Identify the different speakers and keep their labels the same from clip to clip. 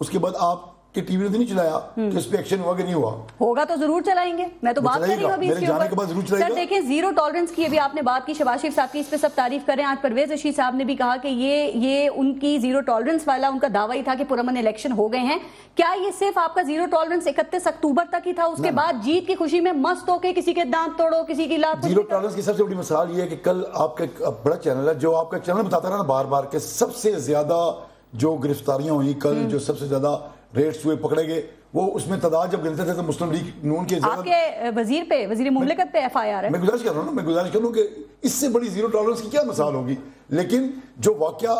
Speaker 1: اس کے بعد آپ کہ ٹی وی نے نہیں چلایا کہ اس پہ ایکشن ہوا کہ نہیں ہوا.
Speaker 2: ہوگا تو ضرور چلائیں گے, میں تو بات کر رہی ہوں ابھی اس کے اوپر. سر دیکھیں زیرو ٹالرنس کی ابھی آپ نے بات کی, شہباز شریف صاحب کی اس پہ سب تعریف کریں. آج پرویز رشید صاحب نے بھی کہا کہ یہ ان کی زیرو ٹالرنس والا ان کا دعویٰ ہی تھا کہ پرامن الیکشن ہو گئے ہیں. کیا یہ صرف آپ کا زیرو ٹالرنس 31 اکتوبر تک ہی تھا؟ اس کے بعد جیت کی خوشی میں مست ہو کے کسی کے دانت توڑو, کسی کی لات.
Speaker 1: زیرو ٹالرنس کی سب سے بڑی مثال یہ ہے کہ کل آپ کا بڑا چینل ہے جو آپ کا چینل بتاتا رہا نا بار بار کہ سب سے زیادہ جو گرفتاریاں ہوئی کل, جو سب سے زیادہ ریٹس ہوئے پکڑے گئے, وہ اس میں تعداد جب گنتے تھے تو مسلم لیگ نون کے
Speaker 2: آپ کے وزیر پہ, وزیر مملکت پہ ایف آئی آر ہے.
Speaker 1: میں گزارش کر رہا ہوں میں گزارش کر رہا ہوں کہ اس سے بڑی زیرو ٹالرنس کی کیا مثال ہوگی. لیکن جو واقعہ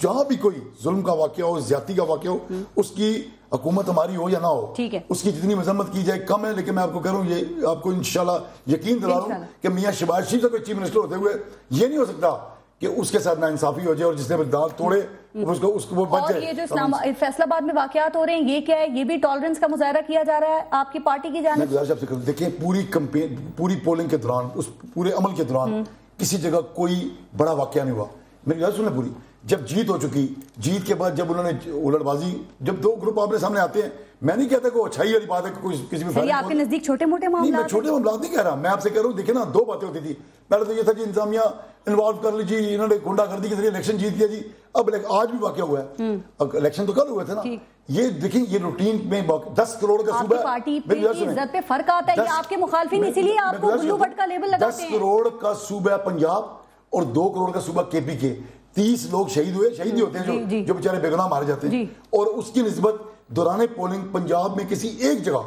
Speaker 1: جہاں بھی کوئی ظلم کا واقعہ ہو, زیادتی کا واقعہ ہو, اس کی حکومت ہماری ہو یا نہ ہو, اس کی جتنی مذمت کی جائے کم ہے. لیکن میں آپ کو کہہ رہا ہوں, یہ آپ کو انشاءاللہ یقین دلا رہا ہوں کہ میاں شہباز شریف صاحب چیف منسٹر ہوتے ہوئے یہ نہیں ہو سکتا کہ اس کے ساتھ ناانصافی ہو جائے اور جس نے دانت توڑے اس کو وہ بچ جائے.
Speaker 2: اور یہ جو فیصل آباد میں واقعات ہو رہے ہیں, یہ کیا ہے؟ یہ بھی ٹالرنس کا مظاہرہ کیا جا رہا ہے آپ کی پارٹی کی جانب؟
Speaker 1: میں گزارش آپ سے کروں, دیکھیں پوری کمپین, پوری پولنگ کے دوران, اس پورے عمل کے دوران کسی جگہ کوئی بڑا واقعہ نہیں ہوا. میری بات سنیں پوری, جب جیت ہو چکی, جیت کے بعد جب انہوں نے الٹ بازی, جب دو گروپ آپ نے سامنے آتے ہیں, میں نہیں کہتا کہ وہ اچھائی والی بات ہے کہ کوئی کسی میں
Speaker 2: آپ کے نزدیک چھوٹے موٹے معاملات
Speaker 1: نہیں, میں چھوٹے معاملات نہیں کہہ رہا, میں آپ سے کہہ رہا ہوں دیکھیں نا دو باتیں ہوتی تھی. پہلے تو یہ تھا جی انتظامیہ انوالو کر لی, جی انہوں نے گنڈا گردی کے ذریعے الیکشن جیت گیا جی. اب آج بھی واقعہ ہوا ہے, الیکشن تو کل ہوئے تھے نا. یہ دیکھیں یہ روٹین میں 10 کروڑ کا صوبہ ہے,
Speaker 2: پارٹی پہ عزت پہ فرق آتا ہے. یہ آپ کے مخالفین اسی لیے آپ کو بلو بٹ کا لیبل لگاتے ہیں.
Speaker 1: 10 کروڑ کا صوبہ ہے پنجاب اور 2 کروڑ کا صوبہ کے پی کے. 30 لوگ شہید ہوئے, شہید ہی ہوتے ہیں جو بیچارے بے گناہ مارے جاتے ہیں. اور اس کی نسبت دوران پولنگ پنجاب میں کسی ایک جگہ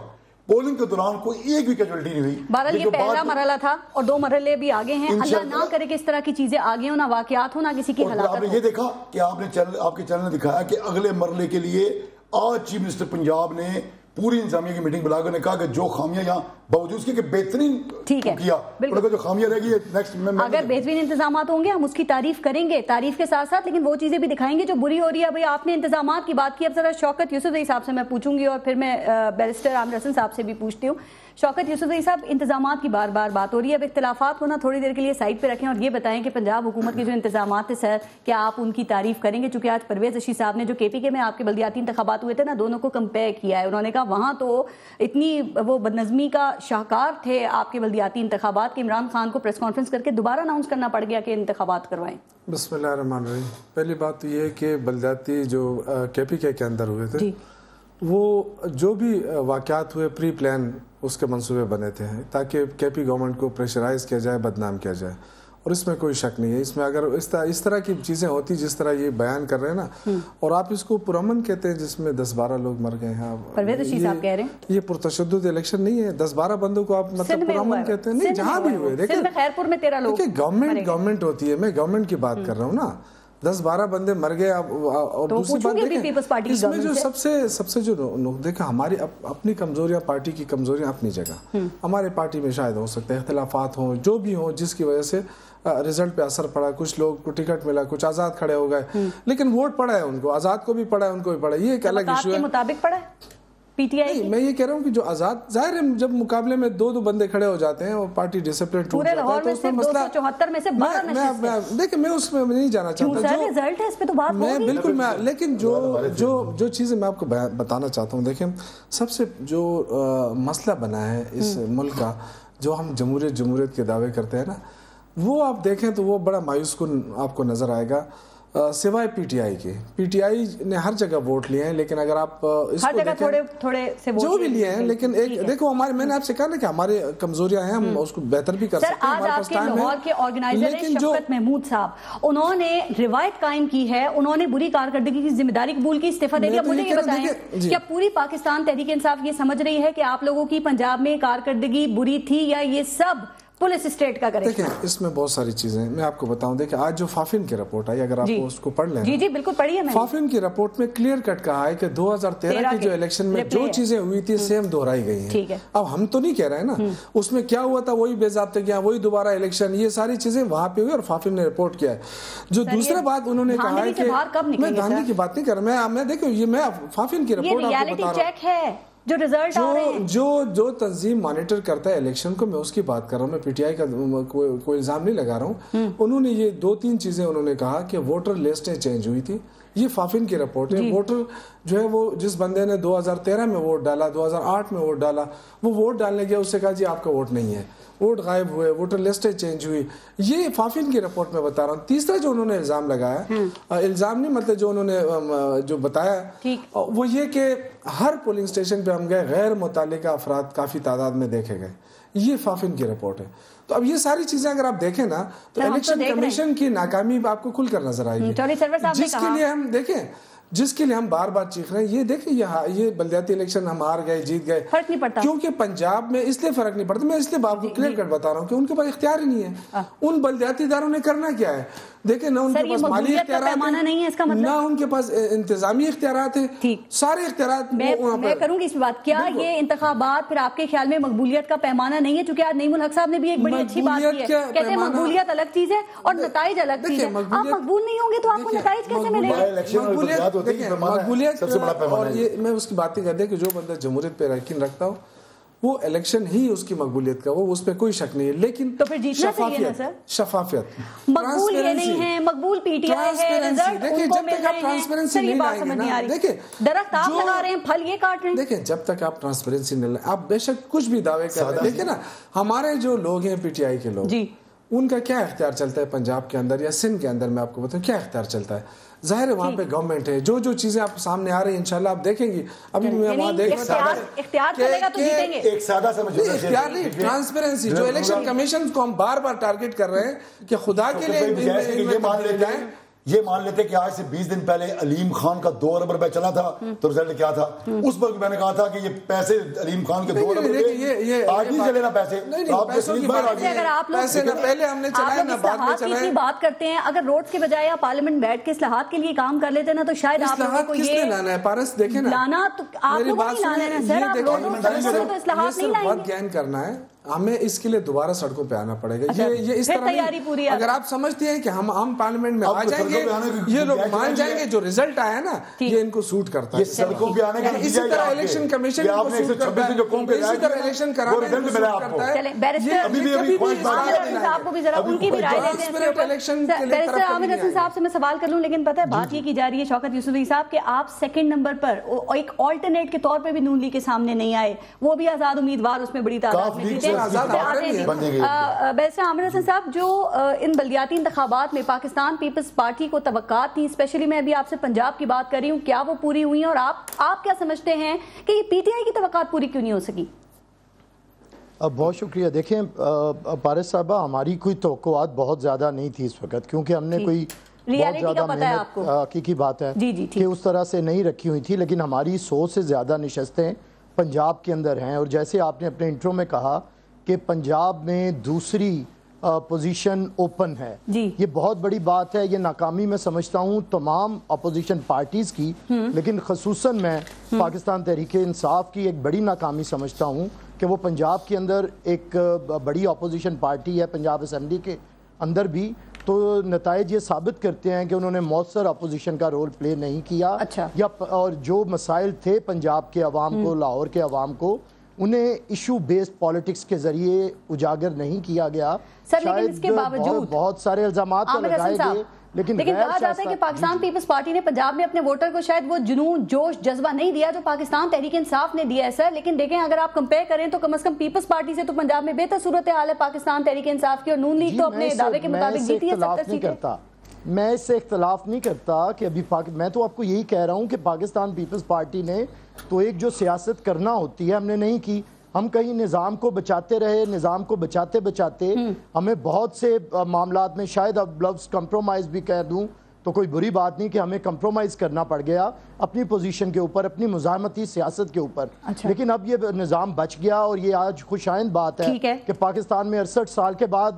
Speaker 1: پولنگ کے دوران کوئی ایک بھی کیجوالٹی نہیں ہوئی.
Speaker 2: بہرحال یہ پہلا مرحلہ تھا اور 2 مرحلے بھی آگے ہیں. اللہ نہ کرے کہ اس طرح کی چیزیں آگے ہوں, نہ واقعات ہوں, نہ کسی کی ہلاکت ہو.
Speaker 1: آپ نے یہ دیکھا کہ آپ کے چینل نے دکھایا کہ اگلے مرحلے کے لیے آج چیف منسٹر پنجاب نے پوری انتظامیہ کی میٹنگ بلا کر نے کہا کہ جو خامیاں یہاں باوجود اس کے کہ بہترین کیا, جو خامیاں رہ گئی نیکسٹ میں
Speaker 2: اگر بہترین انتظامات ہوں گے ہم اس کی تعریف کریں گے, تعریف کے ساتھ ساتھ لیکن وہ چیزیں بھی دکھائیں گے جو بری ہو رہی ہے. بھئی آپ نے انتظامات کی بات کی, اب ذرا شوکت یوسفزئی صاحب سے میں پوچھوں گی اور پھر میں بیرسٹر عامر حسن صاحب سے بھی پوچھتی ہوں. شوکت یوسفزئی صاحب, انتظامات کی بار بار بات ہو رہی ہے, اب اختلافات ہونا تھوڑی دیر کے لیے سائڈ پہ رکھیں اور یہ بتائیں کہ پنجاب حکومت کے جو انتظامات تھے سر, کیا آپ ان کی تعریف کریں گے؟ چونکہ آج پرویز رشید صاحب نے جو کے پی کے میں آپ کے بلدیاتی انتخابات ہوئے تھے نا, دونوں کو کمپیئر کیا ہے. انہوں نے کہا وہاں تو اتنی وہ بدنظمی کا شاہکار تھے آپ کے بلدیاتی انتخابات کے, عمران خان کو پریس کانفرنس کر کے دوبارہ اناؤنس کرنا پڑ گیا کہ انتخابات کروائیں.
Speaker 3: بسم اللہ الرحمن الرحیم. پہلی بات تو یہ ہے کہ بلدیاتی جو کے پی کے اندر ہوئے تھے, وہ جو بھی واقعات ہوئے پری پلان اس کے منصوبے بنے تھے تاکہ کے پی گورنمنٹ کو پریشرائز کیا جائے, بدنام کیا جائے, اور اس میں کوئی شک نہیں ہے. اس میں اگر اس طرح کی چیزیں ہوتی جس طرح یہ بیان کر رہے ہیں نا, اور آپ اس کو پرامن کہتے ہیں جس میں 10-12 لوگ مر گئے ہیں,
Speaker 2: پرویز رشید صاحب کہہ رہے ہیں
Speaker 3: یہ پرتشدد الیکشن نہیں ہے. 10-12 بندوں کو آپ مطلب پرامن کہتے ہیں. نہیں, جہاں بھی ہوئے, دیکھیں
Speaker 2: خیرپور میں 13 لوگ,
Speaker 3: گورنمنٹ ہوتی ہے, میں گورنمنٹ کی بات کر رہا ہوں نا. 10-12 بندے مر گئے. اور دوسری بات دیکھیں اس میں جو سب سے جو دیکھیں ہماری اپنی کمزوریاں, پارٹی کی کمزوریاں اپنی جگہ, ہمارے پارٹی میں شاید ہو سکتے ہیں اختلافات ہوں, جو بھی ہوں, جس کی وجہ سے رزلٹ پہ اثر پڑا. کچھ لوگ کو ٹکٹ ملا, کچھ آزاد کھڑے ہو گئے, لیکن ووٹ پڑا ہے ان کو, آزاد کو بھی پڑا ہے, ان کو بھی پڑا ہے. یہ ایک الگ ایشو ہے.
Speaker 2: مطابق پڑا ہے پی ٹی آئی.
Speaker 3: میں یہ کہہ رہا ہوں کہ جو آزاد, ظاہر ہے جب مقابلے میں 2 بندے کھڑے ہو جاتے ہیں اور پارٹی ڈسپلن ٹوٹ جاتا ہے تو اس میں مسئلہ
Speaker 2: 274 میں سے 12 نشستیں.
Speaker 3: دیکھیں میں اس میں نہیں جانا چاہتا
Speaker 2: جو رزلٹ ہے اس پہ تو بات
Speaker 3: میں بالکل لیکن جو چیزیں میں آپ کو بتانا چاہتا ہوں, دیکھیں سب سے جو مسئلہ بنا ہے اس ملک کا, جو ہم جمہوریت کے دعوے کرتے ہیں نا, وہ آپ دیکھیں تو وہ بڑا مایوس کن آپ کو نظر آئے گا. سوائے پی ٹی آئی کے, پی ٹی آئی نے ہر جگہ ووٹ لیے ہیں, لیکن اگر آپ اس کو دیکھیں
Speaker 2: تھوڑے سے
Speaker 3: جو بھی لیے ہیں, لیکن ایک دیکھو ہمارے, میں نے آپ سے کہا نا کہ ہمارے کمزوریاں ہیں, ہم اس کو بہتر بھی کر سکتے ہیں.
Speaker 2: آج آپ کے لاہور کے آرگنائزر ہیں شفقت محمود صاحب, انہوں نے روایت قائم کی ہے, انہوں نے بری کارکردگی کی ذمہ داری قبول کی, استعفیٰ دے دیا. مجھے یہ بتائیں کیا پوری پاکستان تحریک انصاف یہ سمجھ رہی ہے کہ آپ لوگوں کی پنجاب میں کارکردگی بری تھی, یا یہ سب پولیس اسٹیٹ کا کرے؟
Speaker 3: دیکھیں اس میں بہت ساری چیزیں ہیں, میں آپ کو بتاؤں. دیکھیں آج جو فافن کی رپورٹ آئی, اگر آپ اس کو پڑھ لیں.
Speaker 2: جی بالکل پڑھی ہے میں.
Speaker 3: فافن کی رپورٹ میں کلیئر کٹ کہا ہے کہ 2013 کی جو الیکشن میں جو چیزیں ہوئی تھی سیم دہرائی گئی ہیں. اب ہم تو نہیں کہہ رہے ہیں نا اس میں کیا ہوا تھا, وہی بے ضابطے کیا, وہی دوبارہ الیکشن, یہ ساری چیزیں وہاں پہ ہوئی اور فافن نے رپورٹ کیا ہے. جو دوسرا بات انہوں نے کہا ہے کہ میں دھاندلی کی بات نہیں کر رہا, میں دیکھو یہ میں فافن کی رپورٹ آپ کو بتا رہا ہوں.
Speaker 2: جو رزلٹ آ رہے ہیں,
Speaker 3: جو تنظیم مانیٹر کرتا ہے الیکشن کو, میں اس کی بات کر رہا ہوں. میں پی ٹی آئی کا کوئی الزام نہیں لگا رہا ہوں. انہوں نے یہ 2-3 چیزیں انہوں نے کہا کہ ووٹر لسٹیں چینج ہوئی تھی, یہ فافن کی رپورٹ ہے. ووٹر جو ہے وہ جس بندے نے 2013 میں ووٹ ڈالا, 2008 میں ووٹ ڈالا, وہ ووٹ ڈالنے گیا, اس سے کہا جی آپ کا ووٹ نہیں ہے, ووٹ غائب ہوئے, ووٹر لسٹیں چینج ہوئی. یہ فافن کی رپورٹ میں بتا رہا ہوں. تیسرا جو انہوں نے الزام لگایا, الزام نہیں مطلب جو انہوں نے جو بتایا وہ یہ کہ ہر پولنگ اسٹیشن پہ ہم گئے, غیر متعلقہ افراد کافی تعداد میں دیکھے گئے. یہ فافن کی رپورٹ ہے. تو اب یہ ساری چیزیں اگر آپ دیکھیں نا تو الیکشن کمیشن کی ناکامی آپ کو کھل کر نظر آئے گی, جس کے لیے ہم دیکھیں, جس کے لیے ہم بار بار چیخ رہے ہیں. یہ دیکھیں یہ بلدیاتی الیکشن ہم ہار گئے, جیت گئے,
Speaker 2: فرق نہیں پڑتا
Speaker 3: کیونکہ پنجاب میں اس لیے فرق نہیں پڑتا. میں اس لیے آپ کو کلیئر کٹ بتا رہا ہوں کہ ان کے پاس اختیار ہی نہیں ہے. ان بلدیاتی اداروں نے کرنا کیا ہے, دیکھیں نہ ان کے پاس مالی اختیارات ہیں, نہ ان کے پاس انتظامی اختیارات ہیں, سارے اختیارات.
Speaker 2: میں کروں گی اس بات, کیا یہ انتخابات پھر آپ کے خیال میں مقبولیت کا پیمانہ نہیں ہے؟ چونکہ آج نعیم الحق صاحب نے بھی ایک بڑی اچھی بات کی ہے, کہتے ہیں مقبولیت الگ چیز ہے اور نتائج الگ چیز ہے. آپ مقبول نہیں ہوں گے تو آپ کو نتائج کیسے ملیں گے؟
Speaker 3: مقبولیت اور یہ میں اس کی بات نہیں کرتے کہ جو بندہ جمہوریت پہ یقین رکھتا ہو وہ الیکشن ہی اس کی مقبولیت کا, وہ اس پہ کوئی شک نہیں ہے. لیکن
Speaker 2: تو پھر جیتنا چاہیے نا سر.
Speaker 3: شفافیت,
Speaker 2: مقبول یہ نہیں ہے, مقبول پی ٹی آئی ہے, رزلٹ ان کو مل رہے ہیں. سر یہ بات سمجھ نہیں آ رہی. دیکھیں درخت آپ لگا رہے ہیں, پھل یہ کاٹ رہے ہیں.
Speaker 3: دیکھیں جب تک آپ ٹرانسپیرنسی نہیں لائیں, آپ بے شک کچھ بھی دعوے کر رہے ہیں. دیکھیں نا ہمارے جو لوگ ہیں پی ٹی آئی کے لوگ, ان کا کیا اختیار چلتا ہے پنجاب کے اندر یا سندھ کے اندر, میں آپ کو بتاؤں کیا اختیار چلتا ہے. ظاہر ہے وہاں پہ گورنمنٹ ہے, جو چیزیں آپ سامنے آ رہی ہیں انشاءاللہ آپ دیکھیں گی. ابھی میں وہاں دیکھ رہا تھا
Speaker 2: اختیار چلے گا تو جیتیں گے.
Speaker 1: ایک سادہ سا
Speaker 3: اختیار نہیں, ٹرانسپیرنسی. جو الیکشن کمیشن کو ہم بار بار ٹارگٹ کر رہے ہیں کہ خدا کے لیے
Speaker 1: یہ مان لیتے کہ آج سے 20 دن پہلے علیم خان کا 2 ارب روپے چلا تھا تو رزلٹ کیا تھا. اس پر میں نے کہا تھا کہ یہ پیسے علیم خان کے 2 ارب روپے آج نہیں چلے نا پیسے.
Speaker 2: اگر آپ لوگ
Speaker 3: پہلے ہم نے چلائے نا بعد میں چلائے.
Speaker 2: بات کرتے ہیں اگر روڈ کے بجائے آپ پارلیمنٹ بیٹھ کے اصلاحات کے لیے کام کر لیتے نا تو شاید آپ لوگوں کو یہ
Speaker 3: لانا ہے. پارس دیکھیں نا,
Speaker 2: لانا تو آپ کو نہیں لانا ہے سر. آپ لوگوں تو اصلاحات نہیں لائیں
Speaker 3: گے. گین کرنا ہے ہمیں, اس کے لیے دوبارہ سڑکوں پہ آنا پڑے گا. یہ اس طرح اگر آپ سمجھتے ہیں کہ ہم عام پارلیمنٹ میں آ جائیں گے, یہ لوگ مان جائیں گے جو رزلٹ آیا نا یہ ان کو سوٹ کرتا ہے.
Speaker 1: سڑکوں پہ آنے کا
Speaker 3: اسی طرح الیکشن کمیشن کو سوٹ کرتا ہے, اسی طرح الیکشن کرانے کو سوٹ کرتا ہے.
Speaker 2: صاحب کو بھی ذرا ان کی بھی رائے لیتے ہیں. بیرسٹر عامر حسن صاحب سے میں سوال کر لوں, لیکن پتہ ہے بات یہ کی جا رہی ہے شوکت یوسفزئی صاحب کہ آپ سیکنڈ نمبر پر ایک آلٹرنیٹ کے طور پہ بھی نون لیگ کے سامنے نہیں آئے, وہ بھی آزاد امیدوار اس میں بڑی تعداد میں جیتے. بیرسٹر عامر حسن صاحب, جو ان بلدیاتی انتخابات میں پاکستان پیپلز پارٹی کو توقعات تھی, اسپیشلی میں ابھی آپ سے پنجاب کی بات کر رہی ہوں, کیا وہ پوری ہوئی ہیں اور آپ کیا سمجھتے ہیں کہ یہ پی ٹی آئی کی توقعات پوری کیوں نہیں ہو سکی؟
Speaker 4: بہت شکریہ. دیکھیں پارس صاحبہ, ہماری کوئی توقعات بہت زیادہ نہیں تھی اس وقت, کیونکہ ہم نے کوئی بہت زیادہ محنت, حقیقی بات ہے کہ اس طرح سے نہیں رکھی ہوئی تھی. لیکن ہماری 100 سے زیادہ نشستیں پنجاب کے اندر ہیں, اور جیسے آپ نے اپنے انٹرو میں کہا کہ پنجاب میں دوسری پوزیشن اوپن ہے, یہ بہت بڑی بات ہے. یہ ناکامی میں سمجھتا ہوں تمام اپوزیشن پارٹیز کی, لیکن خصوصاً میں پاکستان تحریک انصاف کی ایک بڑی ناکامی سمجھتا ہوں کہ وہ پنجاب کے اندر ایک بڑی اپوزیشن پارٹی ہے, پنجاب اسمبلی کے اندر بھی. تو نتائج یہ ثابت کرتے ہیں کہ انہوں نے مؤثر اپوزیشن کا رول پلے نہیں کیا, اور جو مسائل تھے پنجاب کے عوام کو, لاہور کے عوام کو, انہیں ایشو بیسڈ پالیٹکس کے ذریعے اجاگر نہیں کیا گیا.
Speaker 2: لیکن اس کے باوجود
Speaker 4: بہت سارے الزامات تو لگائے گئے, لیکن کہا
Speaker 2: جاتا ہے کہ پاکستان پیپلز پارٹی نے پنجاب میں اپنے ووٹر کو شاید وہ جنون, جوش, جذبہ نہیں دیا جو پاکستان تحریک انصاف نے دیا ہے سر. لیکن دیکھیں اگر آپ کمپیئر کریں تو کم از کم پیپلز پارٹی سے تو پنجاب میں بہتر صورتحال ہے پاکستان تحریک انصاف کی, اور نون لیگ تو اپنے دعوے کے مطابق جیتی ہے 70 سیٹیں.
Speaker 4: میں اس سے اختلاف نہیں کرتا کہ ابھی میں تو آپ کو یہی کہہ رہا ہوں کہ پاکستان پیپلز پارٹی نے تو ایک جو سیاست کرنا ہوتی ہے ہم نے نہیں کی. ہم کہیں نظام کو بچاتے رہے, نظام کو بچاتے بچاتے ہمیں بہت سے معاملات میں, شاید اب لفظ کمپرومائز بھی کہہ دوں تو کوئی بری بات نہیں, کہ ہمیں کمپرومائز کرنا پڑ گیا اپنی پوزیشن کے اوپر, اپنی مزاحمتی سیاست کے اوپر. لیکن اب یہ نظام بچ گیا, اور یہ آج خوشائند بات ہے کہ پاکستان میں 68 سال کے بعد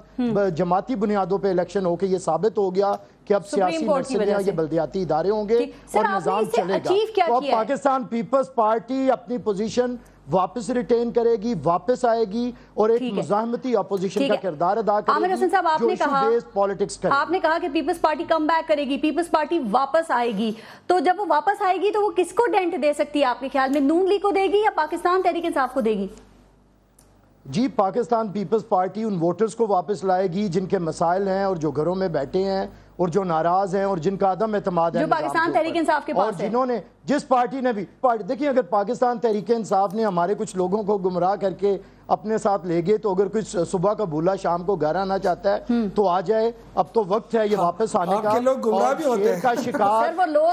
Speaker 4: جماعتی بنیادوں پہ الیکشن ہو کے یہ ثابت ہو گیا کہ اب سیاسی مرکزیاں, یہ بلدیاتی ادارے ہوں گے اور نظام چلے گا. تو اب پاکستان پیپلز پارٹی اپنی پوزیشن واپس ریٹین کرے گی, واپس آئے گی, اور ایک مزاحمتی اپوزیشن کا کردار ادا کرے گی.
Speaker 2: عامر حسن صاحب, آپ نے کہا کہ پیپلز پارٹی کم بیک کرے گی, پیپلز پارٹی واپس آئے گی. تو جب وہ واپس آئے گی تو وہ کس کو ڈینٹ دے سکتی ہے آپ کے خیال میں؟ نون لیگ کو دے گی یا پاکستان تحریک انصاف کو دے گی؟
Speaker 4: جی, پاکستان پیپلز پارٹی ان ووٹرز کو واپس لائے گی جن کے مسائل ہیں اور جو گھروں میں بیٹھے ہیں اور جو ناراض ہیں اور جن کا عدم اعتماد ہے
Speaker 2: جو پاکستان تحریک انصاف کے پاس
Speaker 4: اور جنہوں نے جس پارٹی نے بھی دیکھیں اگر پاکستان تحریک انصاف نے ہمارے کچھ لوگوں کو گمراہ کر کے اپنے ساتھ لے گئے تو اگر کچھ صبح کا بھولا شام کو گھر آنا چاہتا ہے تو آ جائے. اب تو وقت ہے یہ واپس آنے کا.
Speaker 3: لوگ گمراہ بھی ہوتے ہیں.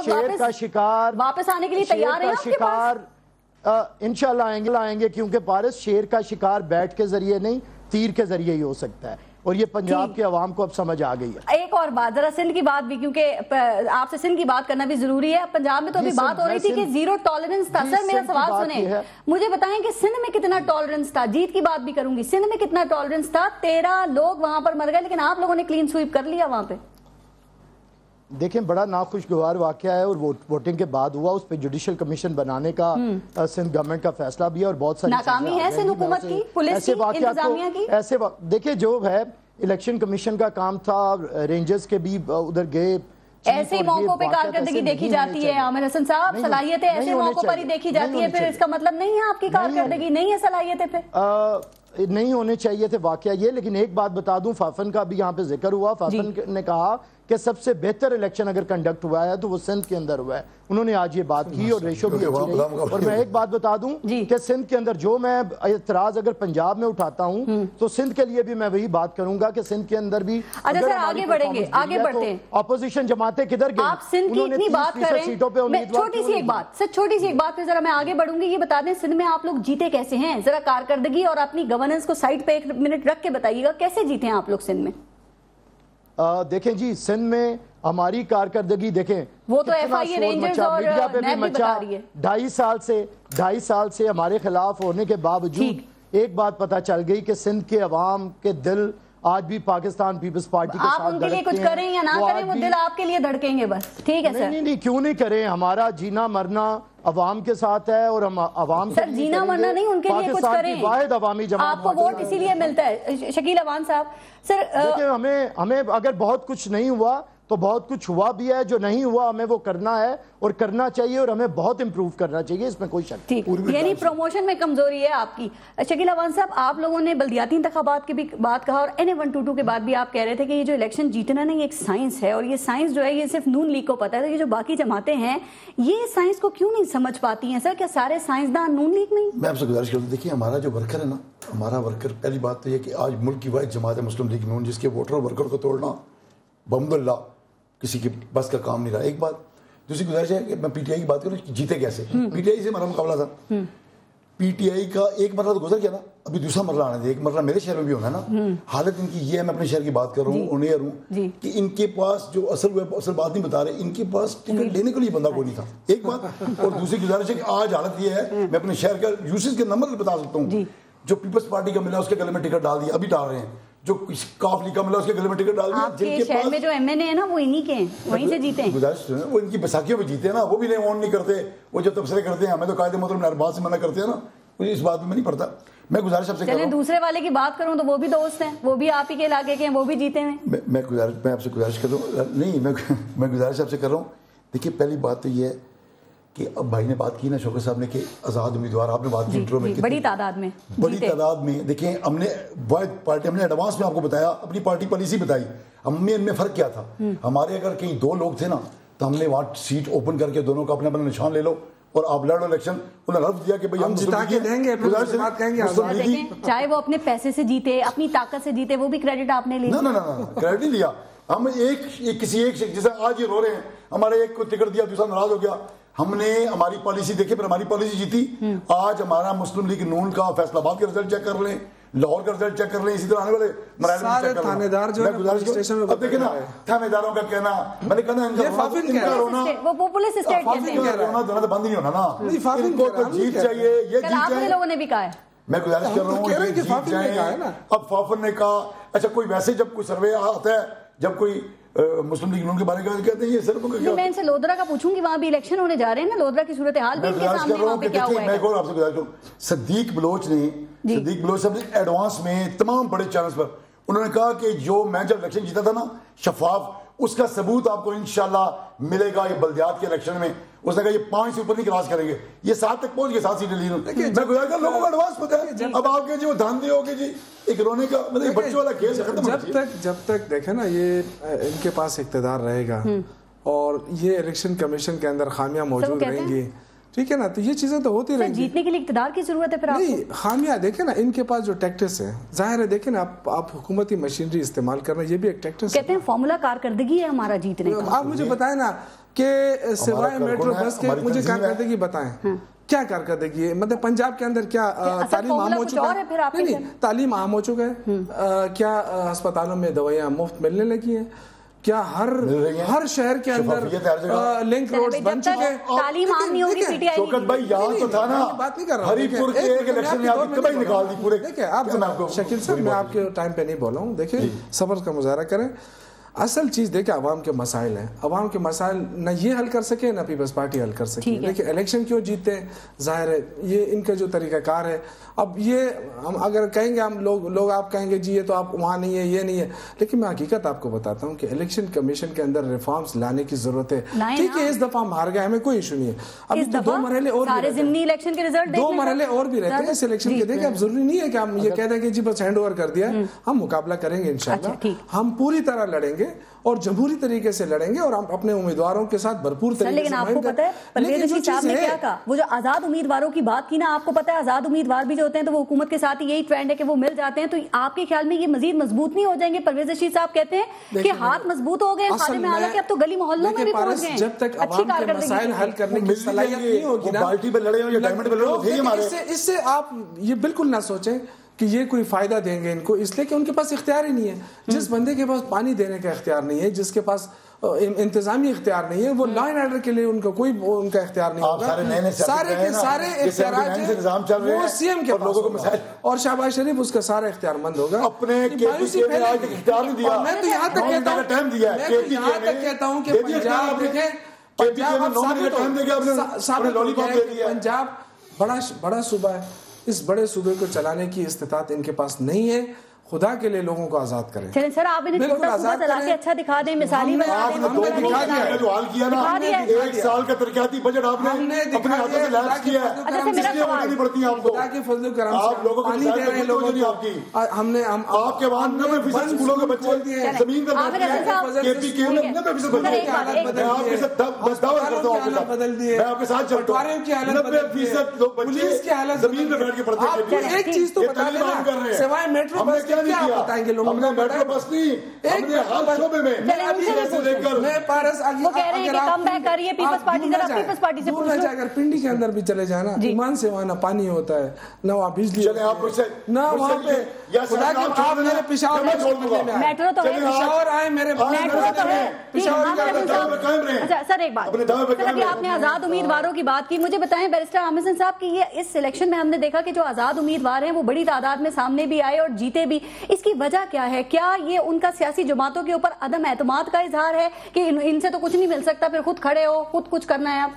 Speaker 4: شیر کا شکار
Speaker 2: واپس آنے کے لیے تیار ہیں آپ کے پاس؟
Speaker 4: انشاءاللہ آئیں گے کیونکہ پارس شیر کا شکار بیٹ کے ذریعے نہیں تیر کے ذریعے ہی ہو سکتا ہے اور یہ پنجاب کے عوام کو اب سمجھ آ گئی ہے.
Speaker 2: ایک اور بات ذرا سندھ کی بات بھی کیونکہ آپ سے سندھ کی بات کرنا بھی ضروری ہے. پنجاب میں تو ابھی بات ہو رہی تھی کہ زیرو ٹالرنس تھا. سر میرا سوال سنیں, مجھے بتائیں کہ سندھ میں کتنا ٹالرنس تھا؟ جیت کی بات بھی کروں گی. سندھ میں کتنا ٹالرنس تھا؟ 13 لوگ وہاں پر مر گئے لیکن آپ لوگوں نے کلین سویپ کر لیا وہاں پہ.
Speaker 4: دیکھیں بڑا ناخوشگوار واقعہ ہے اور ووٹنگ کے بعد ہوا. اس پہ جوڈیشل کمیشن بنانے کا سندھ گورنمنٹ کا فیصلہ بھی ہے اور بہت ساری
Speaker 2: ناکامی ہے سندھ حکومت کی, پولیس کی, انتظامیہ کی.
Speaker 4: ایسے دیکھیں جو ہے الیکشن کمیشن کا کام تھا, رینجرز کے بھی ادھر گئے.
Speaker 2: ایسے موقعوں پہ کارکردگی دیکھی جاتی ہے عامر حسن صاحب, صلاحیتیں ایسے موقعوں پر ہی دیکھی جاتی ہے, پھر اس کا مطلب نہیں ہے آپ کی کارکردگی نہیں ہے, صلاحیتیں پھر
Speaker 4: نہیں ہونے چاہیے تھے واقعہ یہ. لیکن ایک بات بتا دوں, فافن کا بھی یہاں پہ ذکر ہوا. فافن نے کہا کہ سب سے بہتر الیکشن اگر کنڈکٹ ہوا ہے تو وہ سندھ کے اندر ہوا ہے. انہوں نے آج یہ بات کی اور ریشو بھی اچھی رہی. اور میں ایک بات بتا دوں کہ سندھ کے اندر جو میں اعتراض اگر پنجاب میں اٹھاتا ہوں تو سندھ کے لیے بھی میں وہی بات کروں گا کہ سندھ کے اندر بھی
Speaker 2: اچھا سر آگے بڑھیں گے, آگے بڑھتے ہیں.
Speaker 4: اپوزیشن جماعتیں کدھر گئی؟
Speaker 2: آپ سندھ کی اتنی بات کر رہے ہیں, چھوٹی سی ایک بات سر, چھوٹی سی ایک بات پہ ذرا میں آگے بڑھوں گی. یہ بتا دیں سندھ میں آپ لوگ جیتے کیسے ہیں؟ ذرا کارکردگی اور اپنی گورننس کو سائڈ پہ ایک منٹ رکھ کے بتائیے گا کیسے جیتے ہیں آپ لوگ سندھ میں؟
Speaker 4: دیکھیں جی سندھ میں ہماری کارکردگی دیکھیں
Speaker 2: وہ تو ایف آئی اے رینجرز اور نیب بھی بتا رہی ہے.
Speaker 4: 2.5 سال سے ہمارے خلاف ہونے کے باوجود ایک بات پتہ چل گئی کہ سندھ کے عوام کے دل آج بھی پاکستان پیپلز پارٹی کے ساتھ
Speaker 2: آپ ان کے لیے کچھ کریں یا نہ کریں وہ دل آپ کے لیے دھڑکیں گے بس. ٹھیک ہے سر,
Speaker 4: نہیں کیوں نہیں کریں, ہمارا جینا مرنا عوام کے ساتھ ہے اور ہم عوام
Speaker 2: سر جینا مرنا نہیں ان کے لیے کچھ کریں.
Speaker 4: واحد عوامی جماعت
Speaker 2: آپ کو ووٹ اسی لیے ملتا ہے. شکیل اوان صاحب سر
Speaker 4: دیکھیں ہمیں اگر بہت کچھ نہیں ہوا تو بہت کچھ ہوا بھی ہے, جو نہیں ہوا ہمیں وہ کرنا ہے اور کرنا چاہیے اور ہمیں بہت امپروو کرنا چاہیے, اس میں کوئی شک نہیں.
Speaker 2: یعنی پروموشن میں کمزوری ہے آپ کی. شکیل اوان صاحب آپ لوگوں نے بلدیاتی انتخابات کی بھی بات کہا اور NA 122 کے بعد بھی آپ کہہ رہے تھے کہ یہ جو الیکشن جیتنا نہیں ایک سائنس ہے اور یہ سائنس جو ہے یہ صرف نون لیگ کو پتا ہے. یہ جو باقی جماعتیں ہیں یہ سائنس کو کیوں نہیں سمجھ پاتی ہیں سر؟ کیا سارے سائنسدان نون لیگ نہیں؟
Speaker 1: میں آپ سے گزارش کرتا ہوں, دیکھیے ہمارا جو ورکر ہے نا, ہمارا ورکر پہلی بات تو یہ کہ آج ملک کی واحد جماعت ہے مسلم لیگ نون, جس کے ووٹر اور ورکر کو توڑنا بحمد اللہ کسی کی بس کا کام نہیں رہا. ایک بات دوسری گزارش ہے کہ میں پی ٹی آئی کی بات کروں, جیتے کیسے؟ پی ٹی آئی سے ہمارا مقابلہ تھا. پی ٹی آئی کا ایک مرلہ تو گزر گیا نا, ابھی دوسرا مرلہ آنا تھا. ایک مرلہ میرے شہر میں بھی ہونا ہے نا. حالت ان کی یہ ہے, میں اپنے شہر کی بات کر رہا ہوں, اونیئر ہوں, کہ ان کے پاس جو اصل بات نہیں بتا رہے, ان کے پاس ٹکٹ لینے کے لیے بندہ کوئی نہیں تھا. ایک بات. اور دوسری گزارش ہے کہ آج حالت یہ ہے, میں اپنے شہر کا یوسف کے نمبر بتا سکتا ہوں, جو پیپلز پارٹی کا ملا اس کے گلے میں ٹکٹ ڈال دیا, ابھی ڈال رہے ہیں. جو کاف لیگ کا ملا اس کے گلے میں ٹکٹ ڈال دیا.
Speaker 2: آپ کے شہر میں جو MNA ہیں نا وہ انہی کے ہیں, وہیں سے جیتے ہیں.
Speaker 1: گزارش وہ ان کی بیساکھیوں پہ جیتے ہیں نا, وہ بھی نہیں اون نہیں کرتے, وہ جو تبصرے کرتے ہیں ہمیں تو قائد محترم نہرباز سے منع کرتے ہیں نا, مجھے اس بات میں نہیں پڑتا. میں گزارش آپ سے کر رہا ہوں,
Speaker 2: دوسرے والے کی بات کروں تو وہ بھی دوست ہیں, وہ بھی آپ ہی کے علاقے کے ہیں, وہ بھی جیتے ہیں.
Speaker 1: میں آپ سے گزارش کر رہا ہوں, نہیں میں گزارش آپ سے کر رہا ہوں. دیکھیے پہلی بات تو یہ ہے کہ اب بھائی نے بات کی نا, شوکت صاحب نے, کہ آزاد امیدوار, آپ نے بات کی انٹرو میں,
Speaker 2: بڑی تعداد میں.
Speaker 1: دیکھیں ہم نے واحد پارٹی, ہم نے ایڈوانس میں آپ کو بتایا, اپنی پارٹی پالیسی بتائی. ہم میں ان میں فرق کیا تھا, ہمارے اگر کہیں 2 لوگ تھے نا تو ہم نے وہاں سیٹ اوپن کر کے دونوں کا اپنا اپنا نشان لے لو اور آپ لڑو الیکشن. انہوں نے حلف دیا کہ ہم
Speaker 3: جتا کے دیں گے,
Speaker 2: چاہے وہ اپنے پیسے سے جیتے, اپنی طاقت سے جیتے, وہ بھی کریڈٹ آپ نے لیا.
Speaker 1: نہ کریڈٹ نہیں لیا. ہم کسی ایک جیسے آج یہ رو رہے ہیں, ہمارے ایک کو ٹکٹ دیا دوسرا ناراض ہو گیا. ہم نے ہماری پالیسی دیکھے, پھر ہماری پالیسی جیتی. آج ہمارا مسلم لیگ نون کا فیصلہ آباد کا رزلٹ چیک کر لیں, لاہور کا رزلٹ چیک کر لیں, اسی طرح آنے والے
Speaker 3: سارے تھانے دار جو ہے.
Speaker 1: اب دیکھیں نا تھانے داروں کا کہنا, میں نے کہا نا ان کا رونا,
Speaker 2: وہ پولیس اسٹیٹ کہتے ہیں,
Speaker 1: رونا دونوں تو بند نہیں ہونا نا. ان کو تو جیت چاہیے, یہ جیت
Speaker 2: جائے. لوگوں نے بھی کہا ہے,
Speaker 1: میں گزارش کر رہا ہوں یہ جیت جائیں. اب فافن نے کہا, اچھا کوئی ویسے جب کوئی سروے آتا ہے, جب کوئی مسلم لیگ نون کے بارے میں کہتے ہیں یہ سر کو کیا,
Speaker 2: میں ان سے لودرا کا پوچھوں گی, وہاں بھی الیکشن ہونے جا رہے ہیں نا, لودرا کی صورتحال بھی ان کے سامنے وہاں پہ کیا ہوا ہے.
Speaker 1: میں کو آپ سے گزارش کروں, صدیق بلوچ صاحب نے ایڈوانس میں تمام بڑے چینلز پر انہوں نے کہا کہ جو میں جب الیکشن جیتا تھا نا شفاف, اس کا ثبوت آپ کو انشاءاللہ ملے گا یہ بلدیات کے الیکشن میں. اس نے کہا یہ 5 سے اوپر نہیں کراس کریں گے, یہ 7 تک پہنچ گئے, 7 سیٹیں لی. میں گزار کر لوگوں کو ایڈوانس پتا ہے. اب آپ کے جو دھاندے ہو گئے جی ایک رونے کا مطلب بچوں والا کھیل ختم.
Speaker 3: جب تک دیکھیں نا یہ ان کے پاس اقتدار رہے گا اور یہ الیکشن کمیشن کے اندر خامیاں موجود رہیں گی, ٹھیک ہے نا, تو یہ چیزیں تو ہوتی رہیں گی.
Speaker 2: جیتنے کے لیے اقتدار کی ضرورت ہے پھر آپ کو.
Speaker 3: نہیں, خامیاں دیکھیں نا ان کے پاس جو ٹیکٹس ہیں, ظاہر ہے دیکھیں نا آپ حکومتی مشینری استعمال کرنا, یہ بھی ایک ٹیکٹس
Speaker 2: کہتے ہیں فارمولا کارکردگی ہے ہمارا جیتنے کا.
Speaker 3: آپ مجھے بتائیں نا کہ سوائے میٹرو بس کے مجھے کارکردگی بتائیں, کیا کارکردگی ہے؟ مطلب پنجاب کے اندر کیا تعلیم عام ہو چکا ہے؟ نہیں, تعلیم عام ہو چکا ہے. کیا ہسپتالوں میں دوائیاں مفت ملنے لگی ہیں؟ کیا ہر شہر کے اندر لنک روڈز بن چکے ہیں؟
Speaker 2: تعلیم عام نہیں ہوگی پی ٹی آئی.
Speaker 1: شوکت بھائی یہاں تو تھا نا,
Speaker 3: بات نہیں کر رہا ہوں.
Speaker 1: ہری پور کے ایک الیکشن میں آپ کی تباہی نکال دی پورے.
Speaker 3: دیکھیں آپ شکیل صاحب, میں آپ کے ٹائم پہ نہیں بولا ہوں, دیکھیں صبر کا مظاہرہ کریں. اصل چیز دیکھیں عوام کے مسائل ہیں, عوام کے مسائل نہ یہ حل کر سکے نہ پیپلز پارٹی حل کر سکے. دیکھیں الیکشن کیوں جیتے ہیں, ظاہر ہے یہ ان کا جو طریقہ کار ہے. اب یہ ہم اگر کہیں گے ہم لوگ آپ کہیں گے جی یہ تو آپ وہاں نہیں ہے, یہ نہیں ہے, لیکن میں حقیقت آپ کو بتاتا ہوں کہ الیکشن کمیشن کے اندر ریفارمز لانے کی ضرورت ہے. ٹھیک ہے اس دفعہ ہم ہار گئے, ہمیں کوئی ایشو نہیں ہے. اب 2 مرحلے اور بھی 2 مرحلے اور بھی رہتے ہیں اس الیکشن کے. دیکھیں اب ضروری نہیں ہے کہ ہم یہ کہہ دیں کہ جی بس ہینڈ اوور کر دیا, ہم مقابلہ کریں گے انشاءاللہ. ہم پوری طرح لڑیں گے اور جمہوری طریقے سے لڑیں گے اور ہم اپنے امیدواروں کے ساتھ بھرپور طریقے سے.
Speaker 2: لیکن آپ کو پتہ ہے پرویز رشید صاحب نے کیا کہا, وہ جو آزاد امیدواروں کی بات کی نا, آپ کو پتہ ہے آزاد امیدوار بھی جو ہوتے ہیں تو وہ حکومت کے ساتھ یہی ٹرینڈ ہے کہ وہ مل جاتے ہیں. تو آپ کے خیال میں یہ مزید مضبوط نہیں ہو جائیں گے؟ پرویز رشید صاحب کہتے ہیں کہ ہاتھ مضبوط ہو گئے خادم اعلیٰ کے, اب تو گلی محلوں میں بھی پہنچ گئے.
Speaker 3: جب تک عوام کے مسائل حل کرنے کی صلاحیت نہیں ہوگی نا,
Speaker 1: پارٹی پہ لڑے ہو یا ڈائمنڈ پہ لڑے,
Speaker 3: اس سے آپ یہ بالکل نہ سوچیں کہ یہ کوئی فائدہ دیں گے ان کو, اس لیے کہ ان کے پاس اختیار ہی نہیں ہے. جس بندے کے پاس پانی دینے کا اختیار نہیں ہے, جس کے پاس انتظامی اختیار نہیں ہے, وہ لا اینڈ آرڈر کے لیے ان کا کوئی ان کا اختیار نہیں ہوگا. سارے کے سارے اختیارات وہ سی ایم کے پاس, اور شہباز شریف اس کا سارا اختیار مند ہوگا.
Speaker 1: اپنے اختیار نہیں دیا.
Speaker 3: میں تو یہاں تک کہتا ہوں کہ پنجاب بڑا صوبہ ہے, اس بڑے صوبے کو چلانے کی استطاعت ان کے پاس نہیں ہے. خدا کے لیے لوگوں کو آزاد کریں.
Speaker 2: چلیں سر آپ انہیں چھوٹا صوبہ چلا کے اچھا دکھا دیں, مثالی بنا دیں.
Speaker 1: ہم نے دکھا دیا جو حال کیا نا, 1 سال کا ترقیاتی بجٹ آپ نے اپنے ہاتھوں سے لانچ کیا ہے.
Speaker 2: میرا سوال
Speaker 1: نہیں پڑتی آپ کو,
Speaker 3: خدا کے فضل و کرم
Speaker 1: آپ لوگوں کو
Speaker 3: پانی دے رہے ہیں لوگوں کو.
Speaker 1: آپ کی
Speaker 3: ہم نے
Speaker 1: آپ کے وہاں 90% اسکولوں کے بچے زمین پر کے پی کے 90% بدل دیے. میں آپ کے ساتھ چلتا ہوں, 90% لوگ بچے زمین پہ بیٹھ کے پڑھتے ہیں.
Speaker 3: ایک چیز تو بتا دینا, سوائے میٹرو بس کے کیا بتائیں گے لوگوں کو؟
Speaker 1: میٹرو بس نہیں, ہم نے ہر شعبے میں
Speaker 3: میں پارس
Speaker 2: وہ کہہ رہے ہیں کہ کم بیک کر رہی ہے پیپلز پارٹی, ذرا پیپلز پارٹی سے پوچھ لو.
Speaker 3: اگر پنڈی کے اندر بھی چلے جانا, ایمان سے وہاں نہ پانی ہوتا ہے نہ وہاں بجلی,
Speaker 1: چلے آپ مجھ سے
Speaker 3: نہ وہاں پہ خدا کے آپ میرے پشاور میں
Speaker 2: میٹرو تو ہے,
Speaker 3: پشاور آئے میرے
Speaker 2: میٹرو تو ہے. اچھا سر ایک بات, سر ابھی آپ نے آزاد امیدواروں کی بات کی, مجھے بتائیں بیرسٹر عامر حسین صاحب کہ یہ اس الیکشن میں ہم نے دیکھا کہ جو آزاد امیدوار ہیں وہ بڑی تعداد میں سامنے بھی آئے اور جیتے بھی. اس کی وجہ کیا ہے؟ کیا یہ ان کا سیاسی جماعتوں کے اوپر عدم اعتماد کا اظہار ہے کہ ان سے تو کچھ نہیں مل سکتا, پھر خود کھڑے ہو, خود کچھ کرنا ہے؟ آپ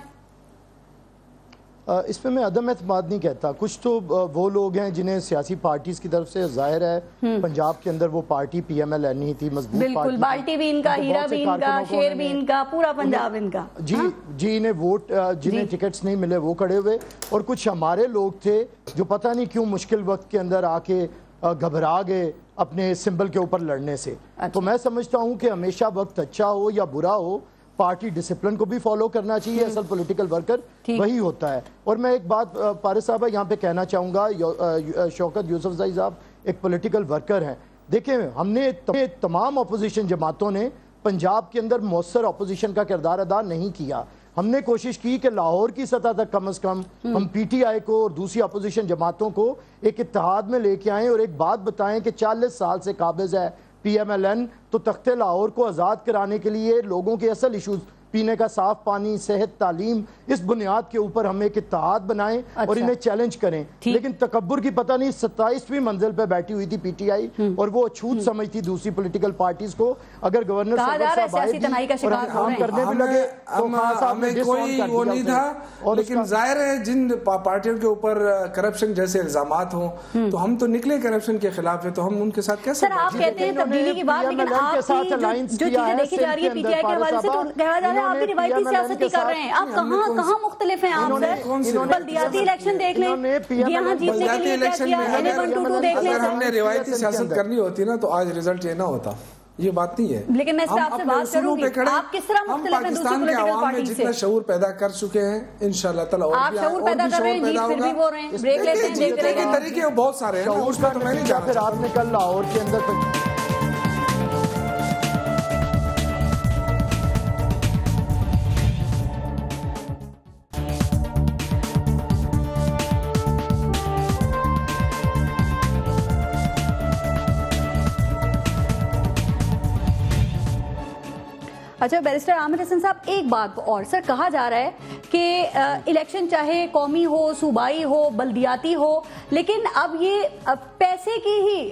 Speaker 4: اس پہ میں عدم اعتماد نہیں کہتا. کچھ تو وہ لوگ ہیں جنہیں سیاسی پارٹیز کی طرف سے ظاہر ہے پنجاب کے اندر وہ party P M L N ہی تھی, مضبوط پارٹی,
Speaker 2: بالکل بالٹی بھی ان کا, ہیرا بھی ان کا, شیر بھی ان کا, پورا پنجاب ان کا.
Speaker 4: جی انہیں ووٹ جنہیں ٹکٹس نہیں ملے وہ کھڑے ہوئے, اور کچھ ہمارے لوگ تھے جو پتہ نہیں کیوں مشکل وقت کے اندر آ کے گھبرا گئے اپنے سمبل کے اوپر لڑنے سے. تو میں سمجھتا ہوں کہ ہمیشہ وقت اچھا ہو یا برا ہو, پارٹی ڈسپلن کو بھی فالو کرنا چاہیے. اصل پولیٹیکل ورکر وہی ہوتا ہے. اور میں ایک بات پارس صاحب یہاں پہ کہنا چاہوں گا, شوکت یوسف زئی صاحب ایک پولیٹیکل ورکر ہیں. دیکھیں ہم نے تمام اپوزیشن جماعتوں نے پنجاب کے اندر مؤثر اپوزیشن کا کردار ادا نہیں کیا. ہم نے کوشش کی کہ لاہور کی سطح تک کم از کم ہم پی ٹی آئی کو اور دوسری اپوزیشن جماعتوں کو ایک اتحاد میں لے کے آئیں اور ایک بات بتائیں کہ 40 سال سے قابض ہے پی ایم ایل این, تو تخت لاہور کو آزاد کرانے کے لیے لوگوں کے اصل ایشوز پینے کا صاف پانی, صحت, تعلیم, اس بنیاد کے اوپر ہم ایک اتحاد بنائیں اور انہیں چیلنج کریں. لیکن تکبر کی پتہ نہیں 27ویں منزل پہ بیٹھی ہوئی تھی پی ٹی آئی اور وہ چھوٹ سمجھتی دوسری پولیٹیکل پارٹیز کو. اگر گورنر صاحب آئے بھی اور کام کرنے بھی لگے تو خان صاحب نے
Speaker 3: کوئی وہ نہیں تھا. لیکن ظاہر ہے جن پارٹیوں کے اوپر کرپشن جیسے الزامات ہوں تو ہم تو نکلے کرپشن کے خلاف ہے, تو ہم ان کے ساتھ کیسے.
Speaker 2: سر آپ کہتے ہیں تبدیلی کی بات, لیکن آپ کی جو چیزیں دیکھی جا رہی ہے پی ٹی آئی کے حوالے سے تو کہا جا رہا ہے آپ بھی روایتی سیاست ہی کر رہے ہیں. آپ کہاں مختلف ہیں آپ سر؟ بلدیاتی الیکشن دیکھ لیں, یہاں جیتنے کے لیے کیا کیا, NA122 دیکھ لیں.
Speaker 3: اگر ہم نے روایتی سیاست کرنی ہوتی نا تو آج رزلٹ یہ نہ ہوتا, یہ بات نہیں ہے.
Speaker 2: لیکن میں آپ سے بات کروں گی, آپ کس طرح مختلف ہیں دوسری پولیٹیکل پارٹی سے؟
Speaker 3: جتنا شعور پیدا کر چکے ہیں انشاءاللہ تعالی
Speaker 2: آپ شعور پیدا کر رہے ہیں, جیت پھر بھی بول رہے ہیں, بریک لیتے ہیں, دیکھتے رہے ہیں.
Speaker 3: طریقے بہت سارے ہیں, اس پر تو میں نہیں جانا.
Speaker 4: پھر آپ نے کل لاہور کے اندر
Speaker 2: اچھا بیرسٹر عامر حسن صاحب, ایک بات اور سر, کہا جا رہا ہے کہ الیکشن چاہے قومی ہو, صوبائی ہو, بلدیاتی ہو, لیکن اب یہ پیسے کی ہی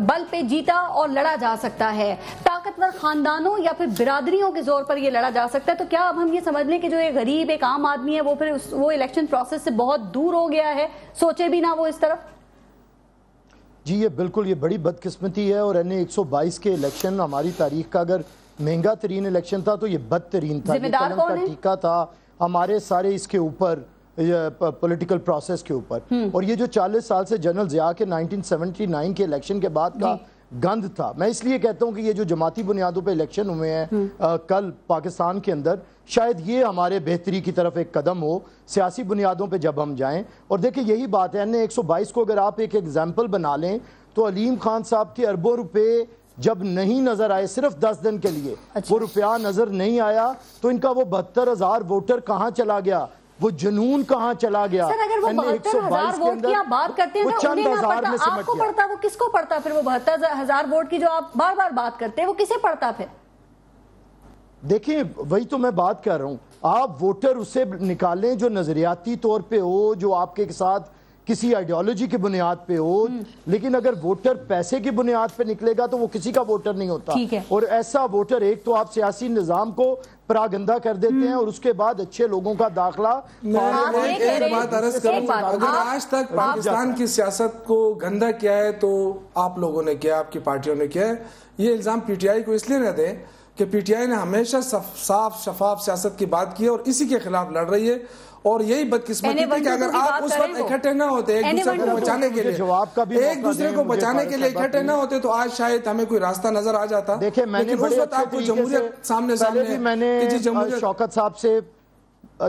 Speaker 2: بل پہ جیتا اور لڑا جا سکتا ہے, طاقتور خاندانوں یا پھر برادریوں کے زور پر یہ لڑا جا سکتا ہے. تو کیا اب ہم یہ سمجھ لیں کہ جو ایک غریب ایک عام آدمی ہے وہ پھر وہ الیکشن پروسیس سے بہت دور ہو گیا ہے, سوچے بھی نہ وہ اس طرف؟
Speaker 4: جی یہ بالکل یہ بڑی بدقسمتی ہے, اور NA122 کے الیکشن ہماری تاریخ کا اگر مہنگا ترین الیکشن تھا تو یہ بدترین تھا.
Speaker 2: ذمہ دار کون ہے؟
Speaker 4: ٹیکا تھا ہمارے سارے اس کے اوپر پولیٹیکل پروسیس کے اوپر. اور یہ جو 40 سال سے جنرل ضیاء کے 1979 کے الیکشن کے بعد کا گند تھا, میں اس لیے کہتا ہوں کہ یہ جو جماعتی بنیادوں پہ الیکشن ہوئے ہیں کل پاکستان کے اندر, شاید یہ ہمارے بہتری کی طرف ایک قدم ہو سیاسی بنیادوں پہ جب ہم جائیں. اور دیکھیں یہی بات ہے, NA122 کو اگر آپ ایک ایگزامپل بنا لیں تو علیم خان صاحب کے اربوں روپے جب نہیں نظر آئے, صرف 10 دن کے لیے وہ روپیہ نظر نہیں آیا, تو ان کا وہ 72,000 ووٹر کہاں چلا گیا, وہ جنون کہاں چلا گیا.
Speaker 2: سر اگر وہ 72,000 ووٹ کی آپ بات کرتے ہیں تو انہیں نہ پڑتا, آپ کو پڑتا, وہ کس کو پڑتا پھر؟ وہ 72,000 ووٹ کی جو آپ بار بار بات کرتے ہیں وہ کسے پڑتا پھر؟
Speaker 4: دیکھیں وہی تو میں بات کر رہا ہوں, آپ ووٹر اسے نکالیں جو نظریاتی طور پہ ہو, جو آپ کے ساتھ کسی آئیڈیالوجی کی بنیاد پہ ہو, لیکن اگر ووٹر پیسے کی بنیاد پہ نکلے گا تو وہ کسی کا ووٹر نہیں ہوتا. اور ایسا ووٹر, ایک تو آپ سیاسی نظام کو پراگندہ کر دیتے ہیں اور اس کے بعد اچھے لوگوں کا داخلہ.
Speaker 3: ایک بات عرض کروں, اگر آج تک پاکستان کی سیاست کو گندا کیا ہے تو آپ لوگوں نے کیا, آپ کی پارٹیوں نے کیا ہے. یہ الزام پی ٹی آئی کو اس لیے نہ دیں کہ پی ٹی آئی نے ہمیشہ صاف شفاف سیاست کی بات کی ہے اور اسی کے خلاف لڑ رہی ہے. اور یہی بدقسمتی تھی کہ اگر آپ اس وقت اکٹھے نہ ہوتے ایک دوسرے کو بچانے کے لیے اکٹھے نہ ہوتے تو آج شاید ہمیں کوئی راستہ نظر آ جاتا.
Speaker 4: لیکن اس وقت آپ کو جمہوریت سامنے میں نے شوکت صاحب سے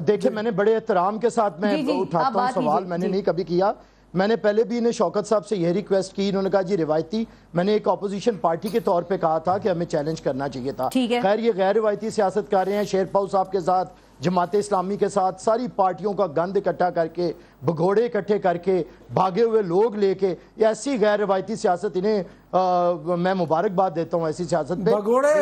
Speaker 4: دیکھیں, میں نے بڑے احترام کے ساتھ میں اٹھاتا ہوں سوال, میں نے نہیں کبھی کیا. میں نے پہلے بھی انہیں شوکت صاحب سے یہ ریکویسٹ کی, انہوں نے کہا جی روایتی, میں نے ایک اپوزیشن پارٹی کے طور پہ کہا تھا کہ ہمیں چیلنج کرنا چاہیے تھا. خیر یہ غیر روایتی سیاست کر رہے ہیں, شیر پاؤ صاحب کے ساتھ, جماعت اسلامی کے ساتھ, ساری پارٹیوں کا گند اکٹھا کر کے, بگوڑے اکٹھے کر کے, بھاگے ہوئے لوگ لے کے, ایسی غیر روایتی سیاست انہیں میں مبارکباد دیتا ہوں. ایسی سیاست پہ
Speaker 3: بگوڑے